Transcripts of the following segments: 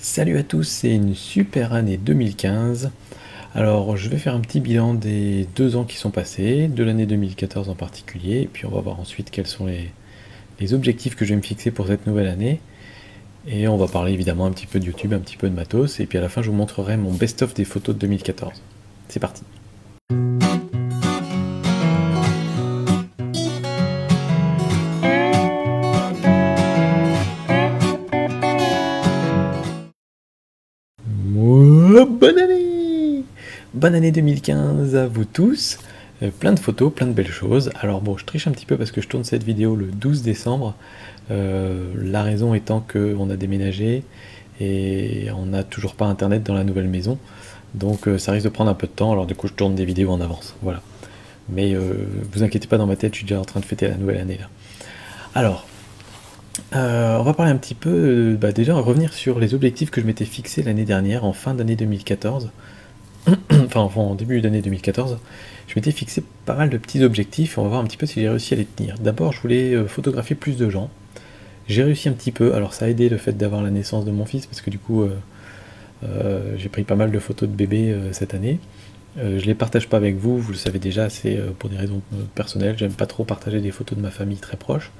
Salut à tous, c'est une super année 2015. Alors je vais faire un petit bilan des 2 ans qui sont passés, de l'année 2014 en particulier, et puis on va voir ensuite quels sont les objectifs que je vais me fixer pour cette nouvelle année. Et on va parler évidemment un petit peu de YouTube, un petit peu de matos, et puis à la fin je vous montrerai mon best-of des photos de 2014. C'est parti. Bonne année! Bonne année 2015 à vous tous. Plein de photos, plein de belles choses. Alors bon, je triche un petit peu parce que je tourne cette vidéo le 12 décembre. La raison étant qu'on a déménagé et on n'a toujours pas internet dans la nouvelle maison. Donc ça risque de prendre un peu de temps, alors du coup je tourne des vidéos en avance. Voilà. Mais vous inquiétez pas, dans ma tête, je suis déjà en train de fêter la nouvelle année là. Alors, on va parler un petit peu, déjà revenir sur les objectifs que je m'étais fixés l'année dernière, en fin d'année 2014. Enfin en début d'année 2014, je m'étais fixé pas mal de petits objectifs, on va voir un petit peu si j'ai réussi à les tenir. D'abord, je voulais photographier plus de gens. J'ai réussi un petit peu, alors ça a aidé le fait d'avoir la naissance de mon fils, parce que du coup, j'ai pris pas mal de photos de bébé cette année. Je les partage pas avec vous, vous le savez déjà, c'est pour des raisons personnelles, j'aime pas trop partager des photos de ma famille très proche.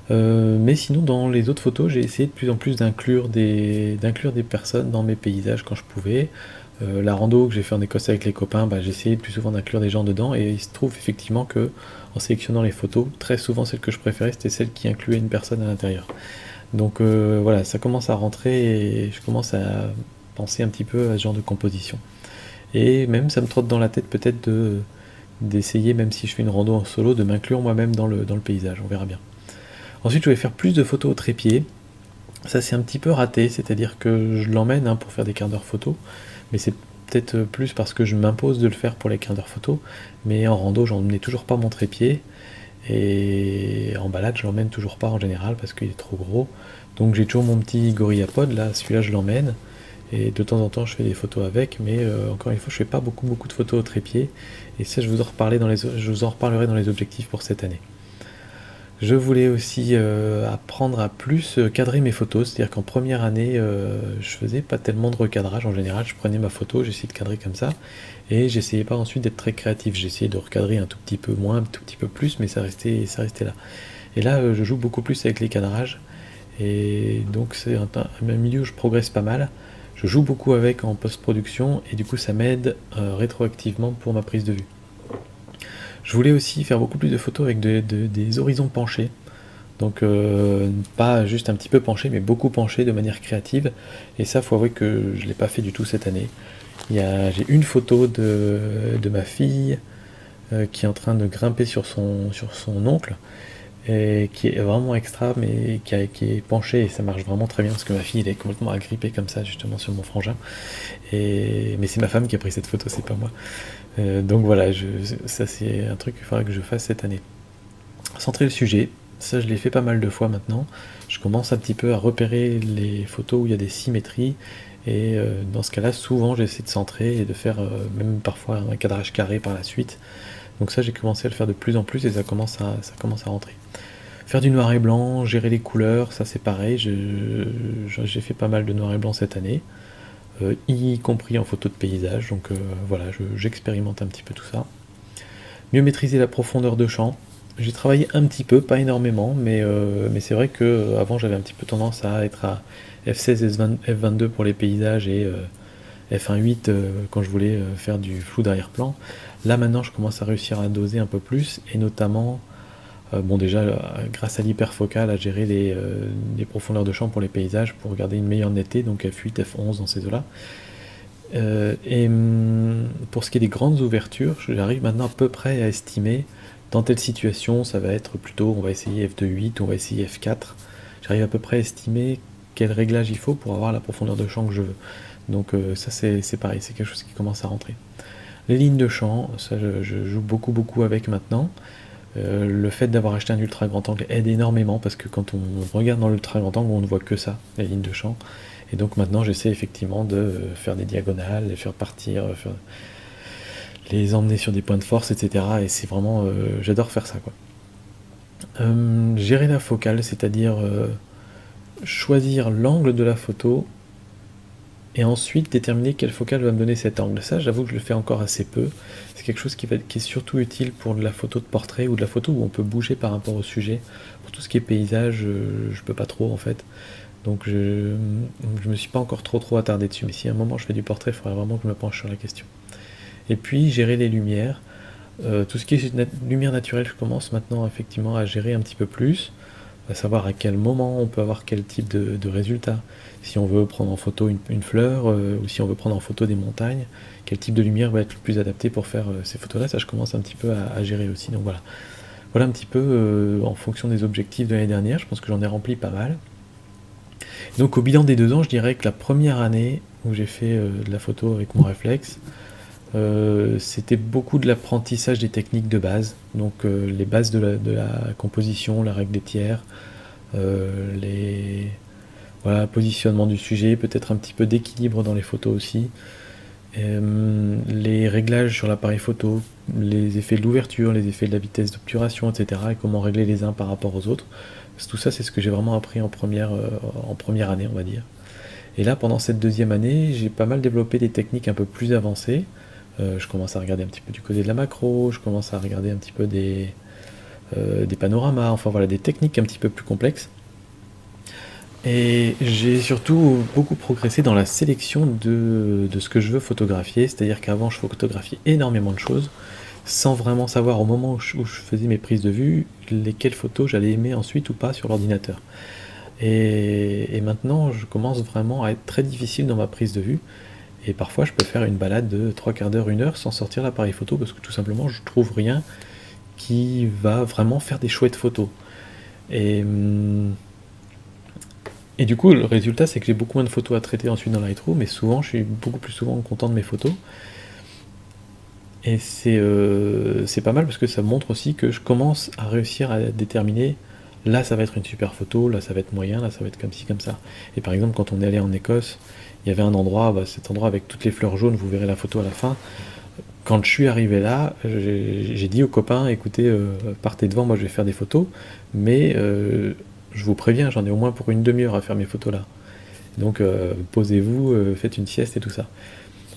Mais sinon, dans les autres photos, j'ai essayé de plus en plus d'inclure des personnes dans mes paysages quand je pouvais. La rando que j'ai fait en Écosse avec les copains, j'ai essayé plus souvent d'inclure des gens dedans, et il se trouve effectivement que en sélectionnant les photos, très souvent celle que je préférais, c'était celle qui incluait une personne à l'intérieur. Donc voilà, ça commence à rentrer et je commence à penser un petit peu à ce genre de composition. Et même ça me trotte dans la tête peut-être d'essayer, même si je fais une rando en solo, de m'inclure moi-même dans le paysage, on verra bien. Ensuite, je vais faire plus de photos au trépied. Ça, c'est un petit peu raté, c'est-à-dire que je l'emmène pour faire des quarts d'heure photo, mais c'est peut-être plus parce que je m'impose de le faire pour les quarts d'heure photo, mais en rando, j'en emmenais toujours pas mon trépied, et en balade, je l'emmène toujours pas en général parce qu'il est trop gros. Donc j'ai toujours mon petit GorillaPod, là, celui-là, je l'emmène, et de temps en temps, je fais des photos avec, mais encore une fois, je fais pas beaucoup de photos au trépied, et ça, je vous en reparlerai dans les objectifs pour cette année. Je voulais aussi apprendre à plus cadrer mes photos, c'est-à-dire qu'en première année, je faisais pas tellement de recadrage en général, je prenais ma photo, j'essayais de cadrer comme ça, et j'essayais pas ensuite d'être très créatif, j'essayais de recadrer un tout petit peu moins, un tout petit peu plus, mais ça restait là. Et là, je joue beaucoup plus avec les cadrages, et donc c'est un milieu où je progresse pas mal, je joue beaucoup avec en post-production, et du coup ça m'aide rétroactivement pour ma prise de vue. Je voulais aussi faire beaucoup plus de photos avec des horizons penchés. Donc pas juste un petit peu penché, mais beaucoup penché de manière créative. Et ça, faut avouer que je ne l'ai pas fait du tout cette année. J'ai une photo de ma fille qui est en train de grimper sur son oncle, et qui est vraiment extra, mais qui est penchée, et ça marche vraiment très bien, parce que ma fille, elle est complètement agrippée comme ça, justement, sur mon frangin. Mais c'est ma femme qui a pris cette photo, c'est pas moi. Donc voilà, ça c'est un truc qu'il faudra que je fasse cette année. Centrer le sujet, ça je l'ai fait pas mal de fois maintenant. Je commence un petit peu à repérer les photos où il y a des symétries, et dans ce cas-là, souvent j'essaie de centrer et de faire même parfois un cadrage carré par la suite. Donc ça, j'ai commencé à le faire de plus en plus, et ça commence à rentrer. Faire du noir et blanc, gérer les couleurs, ça c'est pareil, j'ai fait pas mal de noir et blanc cette année. Y compris en photo de paysage, donc voilà, j'expérimente un petit peu tout ça. Mieux maîtriser la profondeur de champ. J'ai travaillé un petit peu, pas énormément, mais c'est vrai que avant j'avais un petit peu tendance à être à f16, f22 pour les paysages, et f1.8 quand je voulais faire du flou d'arrière-plan. Là maintenant je commence à réussir à doser un peu plus, et notamment bon déjà grâce à l'hyperfocal, à gérer les profondeurs de champ pour les paysages, pour garder une meilleure netteté, donc f8, f11 dans ces eaux-là. Pour ce qui est des grandes ouvertures, j'arrive maintenant à peu près à estimer dans telle situation, ça va être plutôt, on va essayer f2.8, on va essayer f4. J'arrive à peu près à estimer quel réglage il faut pour avoir la profondeur de champ que je veux. Donc ça c'est pareil, c'est quelque chose qui commence à rentrer. Les lignes de champ, ça je joue beaucoup avec maintenant. Le fait d'avoir acheté un ultra grand angle aide énormément, parce que quand on regarde dans l'ultra grand angle, on ne voit que ça, les lignes de champ. Et donc maintenant j'essaie effectivement de faire des diagonales, les faire partir, les emmener sur des points de force, etc. Et c'est vraiment, j'adore faire ça, quoi. Gérer la focale, c'est-à-dire choisir l'angle de la photo et ensuite déterminer quelle focale va me donner cet angle. Ça, j'avoue que je le fais encore assez peu. C'est quelque chose qui est surtout utile pour de la photo de portrait ou de la photo où on peut bouger par rapport au sujet. Pour tout ce qui est paysage, je peux pas trop en fait. Donc je me suis pas encore trop attardé dessus. Mais si à un moment je fais du portrait, il faudrait vraiment que je me penche sur la question. Et puis gérer les lumières. Tout ce qui est lumière naturelle, je commence maintenant effectivement à gérer un petit peu plus, à savoir à quel moment on peut avoir quel type de résultat. Si on veut prendre en photo une fleur, ou si on veut prendre en photo des montagnes, quel type de lumière va être le plus adapté pour faire ces photos-là, ça je commence un petit peu à gérer aussi. Donc voilà, voilà un petit peu en fonction des objectifs de l'année dernière, je pense que j'en ai rempli pas mal. Donc au bilan des 2 ans, je dirais que la première année où j'ai fait de la photo avec mon réflexe, c'était beaucoup de l'apprentissage des techniques de base, donc les bases de la composition, la règle des tiers, voilà, positionnement du sujet, peut-être un petit peu d'équilibre dans les photos aussi, les réglages sur l'appareil photo, les effets de l'ouverture, les effets de la vitesse d'obturation, etc. et comment régler les uns par rapport aux autres. Tout ça, c'est ce que j'ai vraiment appris en première année, on va dire. Et là, pendant cette 2e année, j'ai pas mal développé des techniques un peu plus avancées. Je commence à regarder un petit peu du côté de la macro, je commence à regarder un petit peu des panoramas, enfin voilà, des techniques un petit peu plus complexes. Et j'ai surtout beaucoup progressé dans la sélection de ce que je veux photographier, c'est-à-dire qu'avant je photographiais énormément de choses, sans vraiment savoir au moment où je faisais mes prises de vue, lesquelles photos j'allais aimer ensuite ou pas sur l'ordinateur. Et maintenant, je commence vraiment à être très difficile dans ma prise de vue. Et parfois, je peux faire une balade de 3/4 d'heure, 1 heure sans sortir l'appareil photo parce que tout simplement, je trouve rien qui va vraiment faire des chouettes photos. Et du coup, le résultat, c'est que j'ai beaucoup moins de photos à traiter ensuite dans Lightroom, mais souvent, je suis beaucoup plus souvent content de mes photos. Et c'est pas mal parce que ça montre aussi que je commence à réussir à déterminer là ça va être une super photo, là ça va être moyen, là ça va être comme ci, comme ça. Et par exemple quand on est allé en Écosse, il y avait un endroit, cet endroit avec toutes les fleurs jaunes, vous verrez la photo à la fin. Quand je suis arrivé là, j'ai dit aux copains, écoutez, partez devant, moi je vais faire des photos, mais je vous préviens, j'en ai au moins pour une demi-heure à faire mes photos là. Donc posez-vous, faites une sieste et tout ça.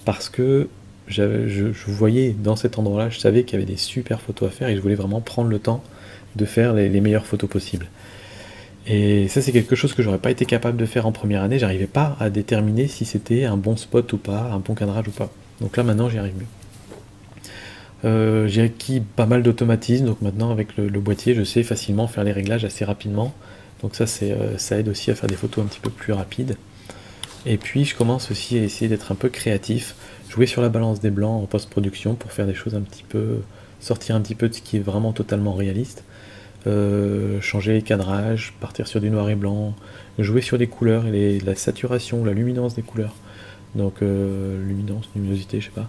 Parce que je voyais dans cet endroit-là, je savais qu'il y avait des super photos à faire et je voulais vraiment prendre le temps de faire les meilleures photos possibles. Et ça, c'est quelque chose que j'aurais pas été capable de faire en première année. J'arrivais pas à déterminer si c'était un bon spot ou pas, un bon cadrage ou pas. Donc là, maintenant, j'y arrive mieux. J'ai acquis pas mal d'automatisme, donc maintenant, avec le boîtier, je sais facilement faire les réglages assez rapidement. Donc ça, ça aide aussi à faire des photos un petit peu plus rapides. Et puis, je commence aussi à essayer d'être un peu créatif, jouer sur la balance des blancs en post-production pour faire des choses un petit peu, sortir un petit peu de ce qui est vraiment totalement réaliste. Changer les cadrages, partir sur du noir et blanc, jouer sur les couleurs et la saturation, la luminance des couleurs. Donc luminosité, je sais pas.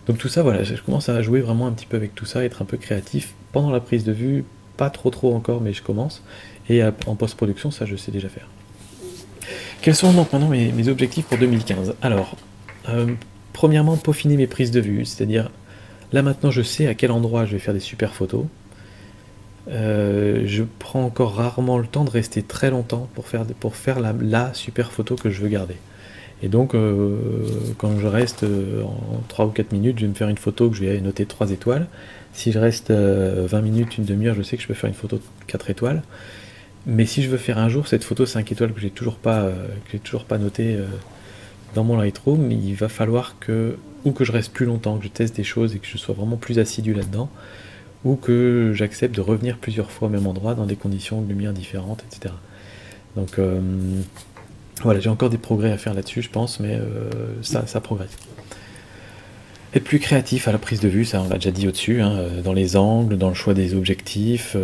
Donc tout ça, voilà, je commence à jouer vraiment un petit peu avec tout ça, être un peu créatif pendant la prise de vue, pas trop encore, mais je commence. Et en post-production, ça je sais déjà faire. Quels sont donc maintenant mes objectifs pour 2015? Alors, premièrement, peaufiner mes prises de vue, c'est-à-dire là maintenant je sais à quel endroit je vais faire des super photos. Je prends encore rarement le temps de rester très longtemps pour faire la super photo que je veux garder. Et donc, quand je reste en 3 ou 4 minutes, je vais me faire une photo que je vais noter 3 étoiles. Si je reste 20 minutes, une demi-heure, je sais que je peux faire une photo de 4 étoiles. Mais si je veux faire un jour cette photo 5 étoiles que j'ai toujours pas notée dans mon Lightroom, il va falloir que je reste plus longtemps, que je teste des choses et que je sois vraiment plus assidu là-dedans, ou que j'accepte de revenir plusieurs fois au même endroit dans des conditions de lumière différentes, etc. Donc voilà, j'ai encore des progrès à faire là-dessus, je pense, mais ça progresse. Être plus créatif à la prise de vue, ça on l'a déjà dit au-dessus, hein, dans les angles, dans le choix des objectifs,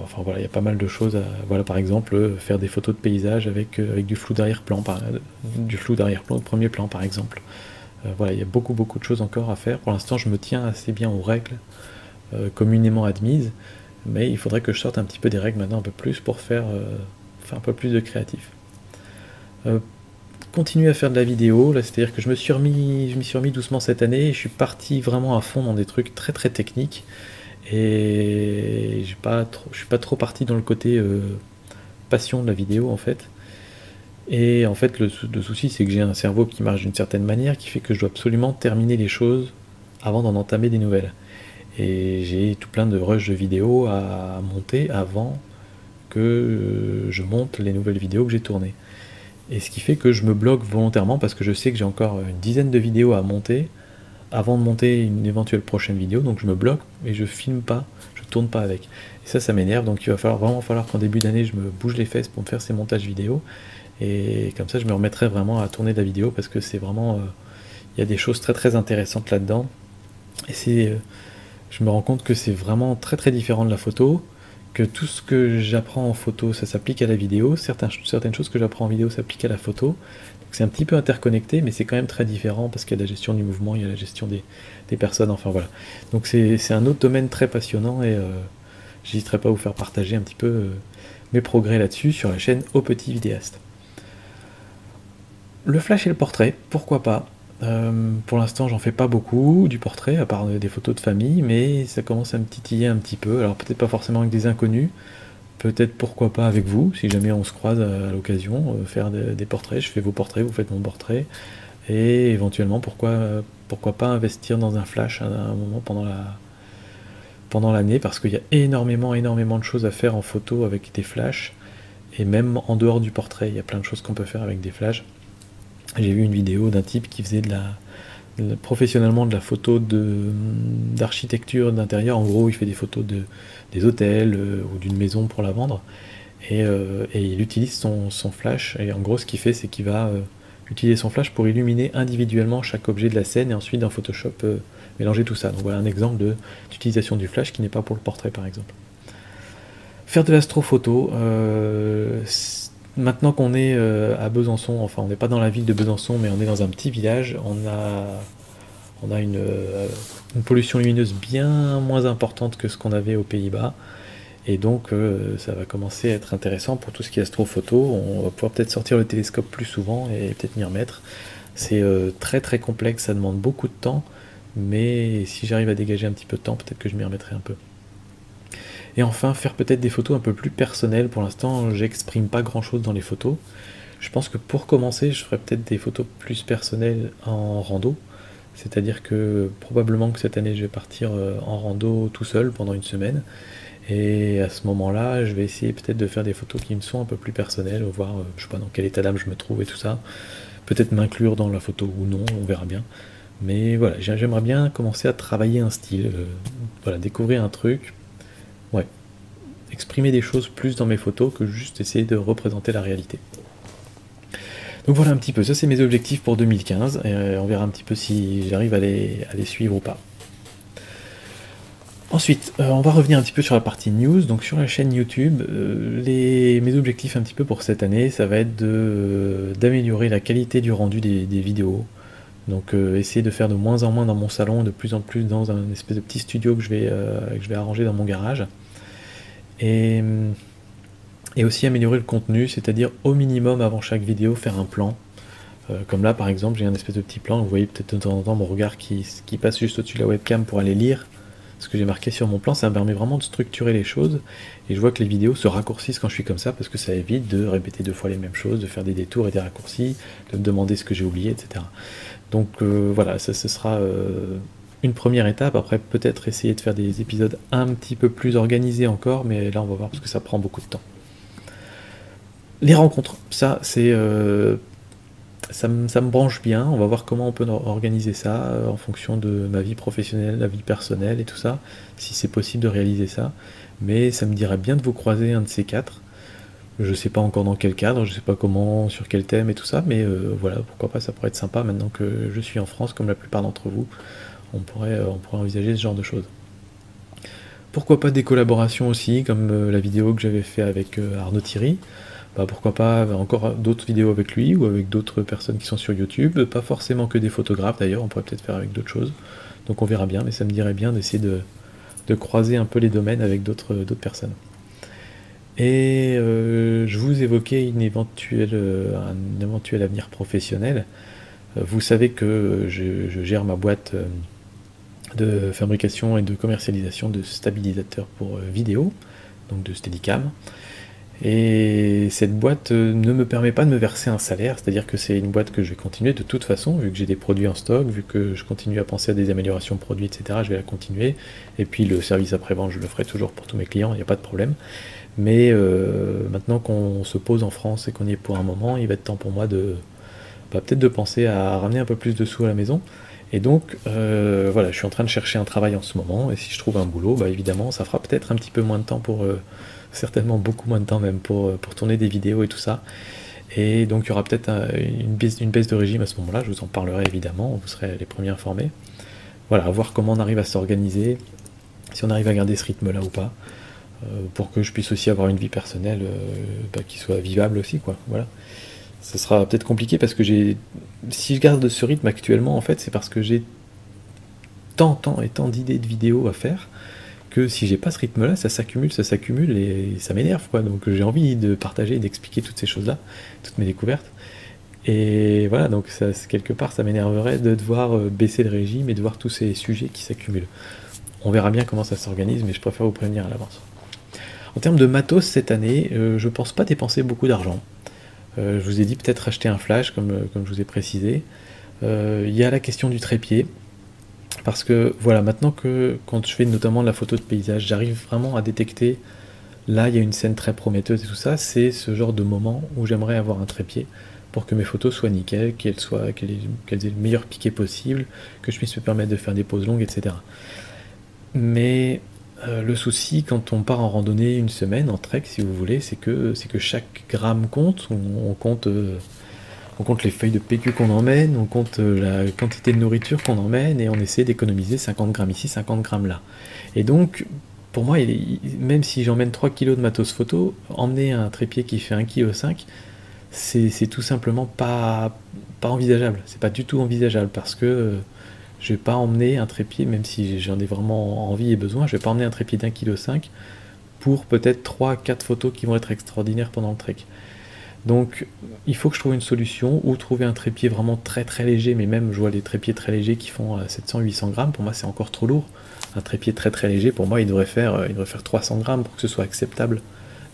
enfin voilà, il y a pas mal de choses. Voilà, par exemple, faire des photos de paysage avec du flou d'arrière-plan, au premier plan par exemple. Voilà, il y a beaucoup de choses encore à faire. Pour l'instant, je me tiens assez bien aux règles communément admises, mais il faudrait que je sorte un petit peu des règles maintenant un peu plus pour faire un peu plus de créatif. Continuer à faire de la vidéo, là, c'est-à-dire que je me suis remis doucement cette année et je suis parti vraiment à fond dans des trucs très techniques et je suis pas trop parti dans le côté passion de la vidéo en fait. Et en fait, le souci, c'est que j'ai un cerveau qui marche d'une certaine manière, qui fait que je dois absolument terminer les choses avant d'en entamer des nouvelles. Et j'ai tout plein de rushs de vidéos à monter avant que je monte les nouvelles vidéos que j'ai tournées. Et ce qui fait que je me bloque volontairement parce que je sais que j'ai encore une dizaine de vidéos à monter avant de monter une éventuelle prochaine vidéo, donc je me bloque et je filme pas, je tourne pas avec. Et ça m'énerve, donc il va vraiment falloir qu'en début d'année je me bouge les fesses pour me faire ces montages vidéo, et comme ça je me remettrai vraiment à tourner de la vidéo parce que c'est vraiment, il y a des choses très très intéressantes là-dedans, et je me rends compte que c'est vraiment très très différent de la photo, que tout ce que j'apprends en photo ça s'applique à la vidéo, certaines choses que j'apprends en vidéo s'appliquent à la photo. C'est un petit peu interconnecté, mais c'est quand même très différent parce qu'il y a la gestion du mouvement, il y a la gestion des personnes, enfin voilà. Donc c'est un autre domaine très passionnant, et j'hésiterai pas à vous faire partager un petit peu mes progrès là-dessus sur la chaîne Au Petit Vidéaste. Le flash et le portrait, pourquoi pas. Pour l'instant, j'en fais pas beaucoup du portrait, à part des photos de famille, mais ça commence à me titiller un petit peu. Alors peut-être pas forcément avec des inconnus, peut-être pourquoi pas avec vous, si jamais on se croise à l'occasion, faire des portraits, je fais vos portraits, vous faites mon portrait, et éventuellement pourquoi pas investir dans un flash à un moment pendant l'année, parce qu'il y a énormément de choses à faire en photo avec des flashs, et même en dehors du portrait, il y a plein de choses qu'on peut faire avec des flashs. J'ai vu une vidéo d'un type qui faisait professionnellement de la photo d'architecture d'intérieur. En gros, il fait des photos des hôtels ou d'une maison pour la vendre, et il utilise son flash, et en gros ce qu'il fait, c'est qu'il va utiliser son flash pour illuminer individuellement chaque objet de la scène, et ensuite dans Photoshop mélanger tout ça. Donc voilà un exemple d'utilisation du flash qui n'est pas pour le portrait par exemple. Faire de l'astrophoto, maintenant qu'on est à Besançon, enfin on n'est pas dans la ville de Besançon, mais on est dans un petit village, on a une pollution lumineuse bien moins importante que ce qu'on avait aux Pays-Bas, et donc ça va commencer à être intéressant pour tout ce qui est astrophoto. On va pouvoir peut-être sortir le télescope plus souvent et peut-être m'y remettre. C'est très très complexe, ça demande beaucoup de temps, mais si j'arrive à dégager un petit peu de temps, peut-être que je m'y remettrai un peu. Et enfin, faire peut-être des photos un peu plus personnelles. Pour l'instant, j'exprime pas grand-chose dans les photos. Je pense que pour commencer, je ferai peut-être des photos plus personnelles en rando. C'est-à-dire que probablement que cette année, je vais partir en rando tout seul pendant une semaine. Et à ce moment-là, je vais essayer peut-être de faire des photos qui me sont un peu plus personnelles, voir, je sais pas, dans quel état d'âme je me trouve et tout ça. Peut-être m'inclure dans la photo ou non, on verra bien. Mais voilà, j'aimerais bien commencer à travailler un style, voilà, découvrir un truc. Ouais, exprimer des choses plus dans mes photos que juste essayer de représenter la réalité. Donc voilà un petit peu, ça c'est mes objectifs pour 2015, et on verra un petit peu si j'arrive à les suivre ou pas. Ensuite, on va revenir un petit peu sur la partie news. Donc sur la chaîne YouTube, mes objectifs un petit peu pour cette année, ça va être d'améliorer la qualité du rendu des vidéos. Donc essayer de faire de moins en moins dans mon salon, de plus en plus dans un espèce de petit studio que je vais arranger dans mon garage. Et aussi améliorer le contenu, c'est-à-dire au minimum avant chaque vidéo faire un plan. Comme là par exemple, j'ai un espèce de petit plan, vous voyez peut-être de temps en temps mon regard qui passe juste au-dessus de la webcam pour aller lire ce que j'ai marqué sur mon plan. Ça me permet vraiment de structurer les choses, et je vois que les vidéos se raccourcissent quand je suis comme ça, parce que ça évite de répéter 2 fois les mêmes choses, de faire des détours et des raccourcis, de me demander ce que j'ai oublié, etc. Donc voilà, ça ce sera une première étape. Après peut-être essayer de faire des épisodes un petit peu plus organisés encore, mais là on va voir parce que ça prend beaucoup de temps. Les rencontres, ça c'est ça me branche bien. On va voir comment on peut organiser ça en fonction de ma vie professionnelle, la vie personnelle et tout ça, si c'est possible de réaliser ça. Mais ça me dirait bien de vous croiser un de ces 4. Je sais pas encore dans quel cadre, je sais pas comment, sur quel thème et tout ça, mais voilà, pourquoi pas, ça pourrait être sympa maintenant que je suis en France, comme la plupart d'entre vous. On pourrait envisager ce genre de choses. Pourquoi pas des collaborations aussi, comme la vidéo que j'avais fait avec Arnaud Thierry. Bah, pourquoi pas encore d'autres vidéos avec lui ou avec d'autres personnes qui sont sur YouTube, pas forcément que des photographes d'ailleurs, on pourrait peut-être faire avec d'autres choses, donc on verra bien, mais ça me dirait bien d'essayer de croiser un peu les domaines avec d'autres personnes. Et je vous évoquais un éventuel avenir professionnel. Vous savez que je gère ma boîte de fabrication et de commercialisation de stabilisateurs pour vidéo, donc de Steadicam. Et cette boîte ne me permet pas de me verser un salaire, c'est-à-dire que c'est une boîte que je vais continuer de toute façon, vu que j'ai des produits en stock, vu que je continue à penser à des améliorations de produits, etc., je vais la continuer. Et puis le service après-vente, je le ferai toujours pour tous mes clients, il n'y a pas de problème. Mais maintenant qu'on se pose en France et qu'on y est pour un moment, il va être temps pour moi de peut-être de penser à ramener un peu plus de sous à la maison. Et donc voilà, je suis en train de chercher un travail en ce moment, et si je trouve un boulot, évidemment, ça fera peut-être un petit peu moins de temps pour... certainement beaucoup moins de temps même pour tourner des vidéos et tout ça. Et donc il y aura peut-être une baisse de régime à ce moment-là, je vous en parlerai évidemment, vous serez les premiers informés. Voilà, à voir comment on arrive à s'organiser, si on arrive à garder ce rythme-là ou pas, pour que je puisse aussi avoir une vie personnelle qui soit vivable aussi, quoi. Voilà. Ça sera peut-être compliqué parce que si je garde ce rythme actuellement, en fait, c'est parce que j'ai tant et tant d'idées de vidéos à faire, que si j'ai pas ce rythme-là, ça s'accumule et ça m'énerve, quoi. Donc j'ai envie de partager et d'expliquer toutes ces choses-là, toutes mes découvertes. Et voilà, donc ça, quelque part, ça m'énerverait de devoir baisser le régime et de voir tous ces sujets qui s'accumulent. On verra bien comment ça s'organise, mais je préfère vous prévenir à l'avance. En termes de matos cette année, je pense pas dépenser beaucoup d'argent. Je vous ai dit peut-être acheter un flash, comme je vous ai précisé. Il y a la question du trépied. Parce que voilà, maintenant que quand je fais notamment de la photo de paysage, j'arrive vraiment à détecter, là il y a une scène très prometteuse et tout ça, c'est ce genre de moment où j'aimerais avoir un trépied pour que mes photos soient nickel, qu'elles aient le meilleur piqué possible, que je puisse me permettre de faire des poses longues, etc. Mais le souci quand on part en randonnée une semaine, en trek si vous voulez, c'est que chaque gramme compte, on compte les feuilles de PQ qu'on emmène, on compte la quantité de nourriture qu'on emmène, et on essaie d'économiser 50 grammes ici, 50 grammes là. Et donc, pour moi, même si j'emmène 3 kg de matos photo, emmener un trépied qui fait 1,5 kg, c'est tout simplement pas envisageable. C'est pas du tout envisageable, parce que je vais pas emmener un trépied, même si j'en ai vraiment envie et besoin, je vais pas emmener un trépied d'1,5 kg pour peut-être 3-4 photos qui vont être extraordinaires pendant le trek. Donc il faut que je trouve une solution, ou trouver un trépied vraiment très très léger, mais même je vois les trépieds très légers qui font 700-800 grammes, pour moi c'est encore trop lourd. Un trépied très très léger, pour moi il devrait faire 300 grammes pour que ce soit acceptable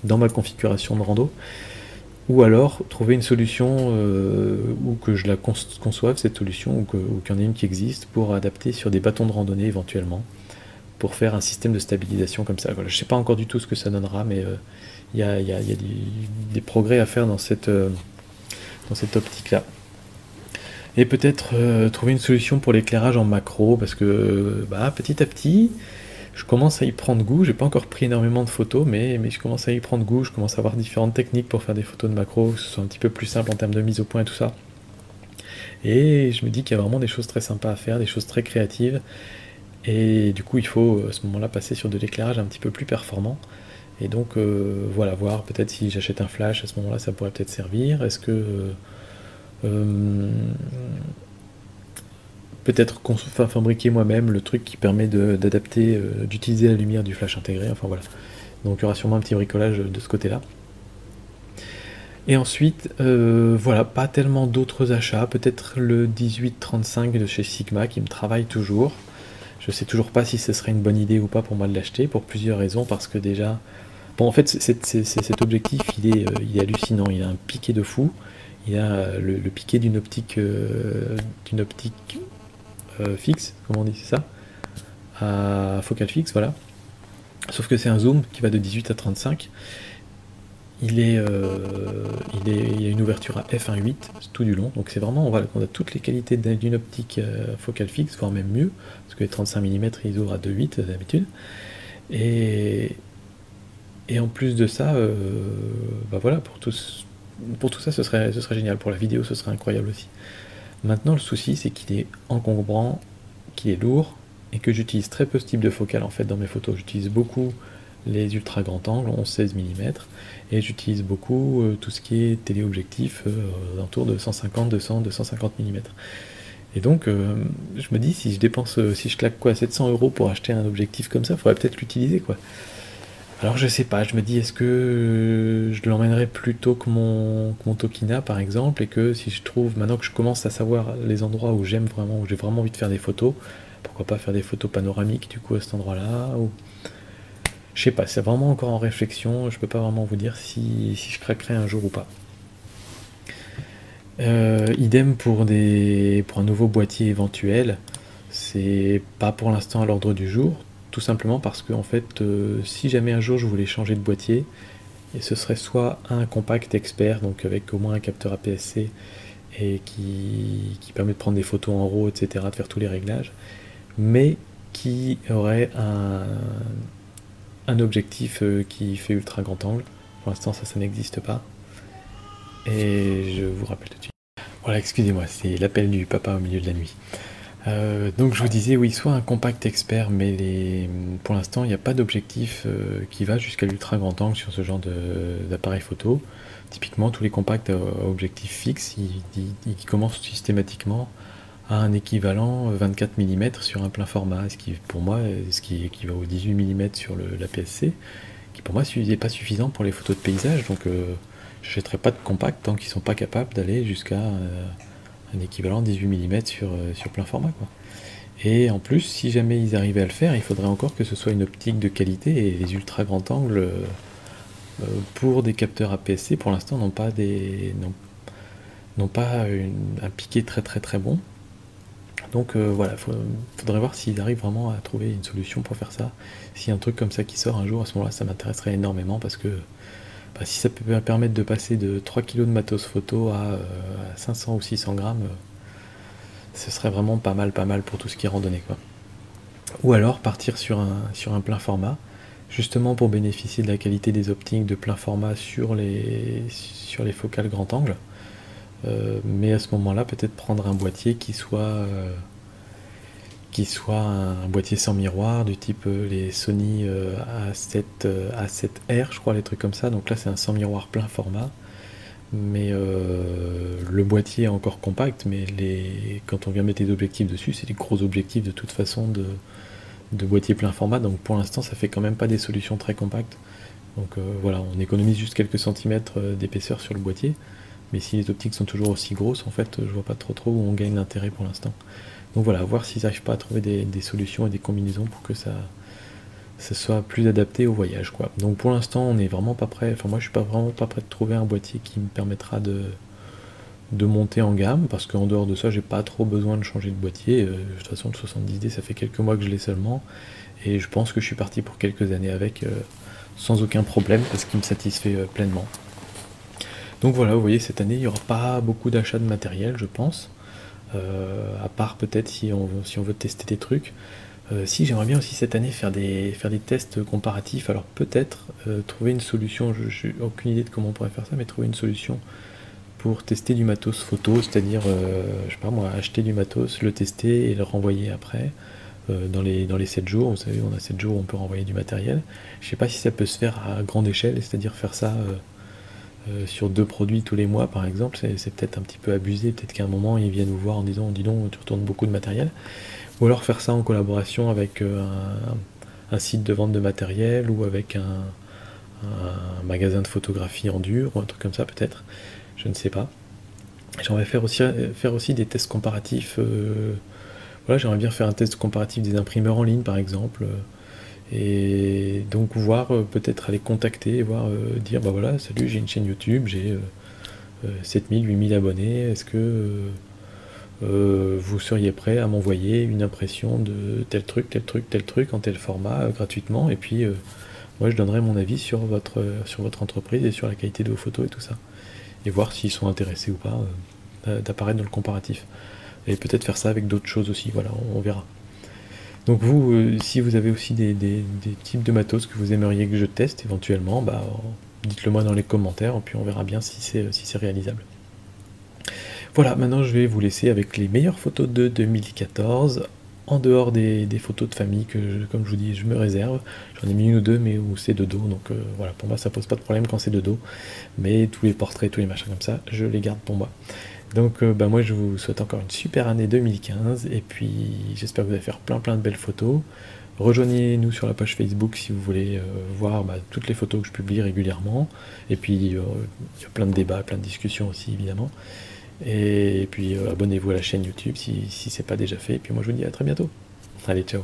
dans ma configuration de rando. Ou alors trouver une solution, ou que je la conçoive cette solution, ou qu'il y en ait une qui existe pour adapter sur des bâtons de randonnée éventuellement, pour faire un système de stabilisation comme ça. Voilà, je ne sais pas encore du tout ce que ça donnera, mais il y a des progrès à faire dans cette optique-là. Et peut-être trouver une solution pour l'éclairage en macro, parce que petit à petit, je commence à y prendre goût. J'ai pas encore pris énormément de photos, mais je commence à y prendre goût. Je commence à avoir différentes techniques pour faire des photos de macro, que ce soit un petit peu plus simple en termes de mise au point et tout ça. Et je me dis qu'il y a vraiment des choses très sympas à faire, des choses très créatives. Et du coup, il faut à ce moment-là passer sur de l'éclairage un petit peu plus performant. Et donc, voilà, voir peut-être si j'achète un flash, à ce moment-là, ça pourrait peut-être servir. Est-ce que peut-être fabriquer moi-même le truc qui permet d'adapter, d'utiliser la lumière du flash intégré, enfin voilà. Donc il y aura sûrement un petit bricolage de ce côté-là. Et ensuite, voilà, pas tellement d'autres achats, peut-être le 1835 de chez Sigma qui me travaille toujours. Je sais toujours pas si ce serait une bonne idée ou pas pour moi de l'acheter, pour plusieurs raisons, parce que déjà... Bon, en fait, cet objectif, il est hallucinant, il a un piqué de fou, il a le piqué d'une optique fixe, comment on dit, c'est ça, à focale fixe, voilà. Sauf que c'est un zoom qui va de 18 à 35. Il y a une ouverture à f1.8 tout du long, donc c'est vraiment, on a toutes les qualités d'une optique focale fixe, voire même mieux, parce que les 35 mm ils ouvrent à 2.8 d'habitude. Et en plus de ça, voilà, pour tout ça, ce serait génial. Pour la vidéo, ce serait incroyable aussi. Maintenant, le souci, c'est qu'il est encombrant, qu'il est lourd, et que j'utilise très peu ce type de focale en fait dans mes photos. J'utilise beaucoup les ultra grand angle, 11-16 mm, et j'utilise beaucoup tout ce qui est téléobjectif, autour de 150, 200, 250 mm. Et donc, je me dis, si je claque quoi, 700 € pour acheter un objectif comme ça, il faudrait peut-être l'utiliser, quoi. Alors je sais pas, je me dis, est-ce que je l'emmènerais plutôt que mon Tokina par exemple, et que si je trouve, maintenant que je commence à savoir les endroits où j'aime vraiment, où j'ai vraiment envie de faire des photos, pourquoi pas faire des photos panoramiques du coup à cet endroit-là, Je sais pas, c'est vraiment encore en réflexion, je peux pas vraiment vous dire si je craquerai un jour ou pas. Idem pour un nouveau boîtier éventuel, c'est pas pour l'instant à l'ordre du jour, tout simplement parce que en fait, si jamais un jour je voulais changer de boîtier, et ce serait soit un compact expert, donc avec au moins un capteur APS-C et qui permet de prendre des photos en RAW, etc., de faire tous les réglages, mais qui aurait un objectif qui fait ultra grand angle. Pour l'instant, ça n'existe pas. Et je vous rappelle tout de suite. Voilà, excusez-moi, c'est l'appel du papa au milieu de la nuit. Donc je vous disais, oui, soit un compact expert, mais pour l'instant, il n'y a pas d'objectif qui va jusqu'à l'ultra grand angle sur ce genre d'appareil photo. Typiquement, tous les compacts à objectif fixe, ils commencent systématiquement à un équivalent 24 mm sur un plein format, ce qui pour moi, ce qui équivaut au 18 mm sur l'APS-C, qui pour moi n'est pas suffisant pour les photos de paysage, donc je n'achèterai pas de compact tant qu'ils ne sont pas capables d'aller jusqu'à un équivalent 18 mm sur plein format, quoi. Et en plus, si jamais ils arrivaient à le faire, il faudrait encore que ce soit une optique de qualité, et les ultra grands angles pour des capteurs APS-C pour l'instant n'ont pas un piqué très très très bon. Donc voilà, faudrait voir s'ils arrivent vraiment à trouver une solution pour faire ça. Si un truc comme ça qui sort un jour, à ce moment-là, ça m'intéresserait énormément, parce que si ça peut permettre de passer de 3 kg de matos photo à 500 ou 600 grammes, ce serait vraiment pas mal pour tout ce qui est randonnée, quoi. Ou alors partir sur un plein format, justement pour bénéficier de la qualité des optiques de plein format sur les focales grand angle. Mais à ce moment-là, peut-être prendre un boîtier qui soit un boîtier sans miroir, du type les Sony A7R, je crois, les trucs comme ça. Donc là, c'est un sans miroir plein format, mais le boîtier est encore compact, mais quand on vient mettre des objectifs dessus, c'est des gros objectifs de toute façon de boîtier plein format. Donc pour l'instant, ça fait quand même pas des solutions très compactes. Donc voilà, on économise juste quelques centimètres d'épaisseur sur le boîtier. Mais si les optiques sont toujours aussi grosses, en fait, je vois pas trop où on gagne l'intérêt pour l'instant. Donc voilà, voir s'ils n'arrivent pas à trouver des solutions et des combinaisons pour que ça soit plus adapté au voyage, quoi. Donc pour l'instant, on n'est vraiment pas prêt, enfin moi je suis vraiment pas prêt de trouver un boîtier qui me permettra de monter en gamme, parce qu'en dehors de ça, j'ai pas trop besoin de changer de boîtier. De toute façon, le 70D, ça fait quelques mois que je l'ai seulement, et je pense que je suis parti pour quelques années avec, sans aucun problème, parce qu'il me satisfait pleinement. Donc voilà, vous voyez, cette année, il n'y aura pas beaucoup d'achats de matériel, je pense. À part peut-être si on veut tester des trucs. Si j'aimerais bien aussi cette année faire des tests comparatifs, alors peut-être trouver une solution, je n'ai aucune idée de comment on pourrait faire ça, mais trouver une solution pour tester du matos photo, c'est-à-dire, je sais pas moi, acheter du matos, le tester et le renvoyer après, dans les 7 jours, vous savez, on a 7 jours où on peut renvoyer du matériel. Je sais pas si ça peut se faire à grande échelle, c'est-à-dire faire ça sur 2 produits tous les mois par exemple, c'est peut-être un petit peu abusé, peut-être qu'à un moment ils viennent nous voir en disant dis donc tu retournes beaucoup de matériel, ou alors faire ça en collaboration avec un site de vente de matériel, ou avec un magasin de photographie en dur, ou un truc comme ça peut-être, je ne sais pas. J'aimerais faire aussi des tests comparatifs, voilà, j'aimerais bien faire un test comparatif des imprimeurs en ligne par exemple, et donc voir, peut-être aller contacter, voir, dire bah voilà, salut, j'ai une chaîne YouTube, j'ai 7000, 8000 abonnés, est-ce que vous seriez prêt à m'envoyer une impression de tel truc, en tel format, gratuitement, et puis moi je donnerai mon avis sur votre entreprise et sur la qualité de vos photos et tout ça, et voir s'ils sont intéressés ou pas d'apparaître dans le comparatif. Et peut-être faire ça avec d'autres choses aussi, voilà, on verra. Donc vous, si vous avez aussi des types de matos que vous aimeriez que je teste éventuellement, bah, dites-le moi dans les commentaires, et puis on verra bien si c'est réalisable. Voilà, maintenant je vais vous laisser avec les meilleures photos de 2014, en dehors des photos de famille que, comme je vous dis, je me réserve. J'en ai mis une ou deux, mais où c'est de dos, donc voilà, pour moi ça pose pas de problème quand c'est de dos, mais tous les portraits, tous les machins comme ça, je les garde pour moi. Donc bah, moi je vous souhaite encore une super année 2015, et puis j'espère que vous allez faire plein de belles photos. Rejoignez-nous sur la page Facebook si vous voulez voir toutes les photos que je publie régulièrement, et puis il y a plein de débats, plein de discussions aussi évidemment. Et puis abonnez-vous à la chaîne YouTube si c'est pas déjà fait, et puis moi je vous dis à très bientôt. Allez, ciao.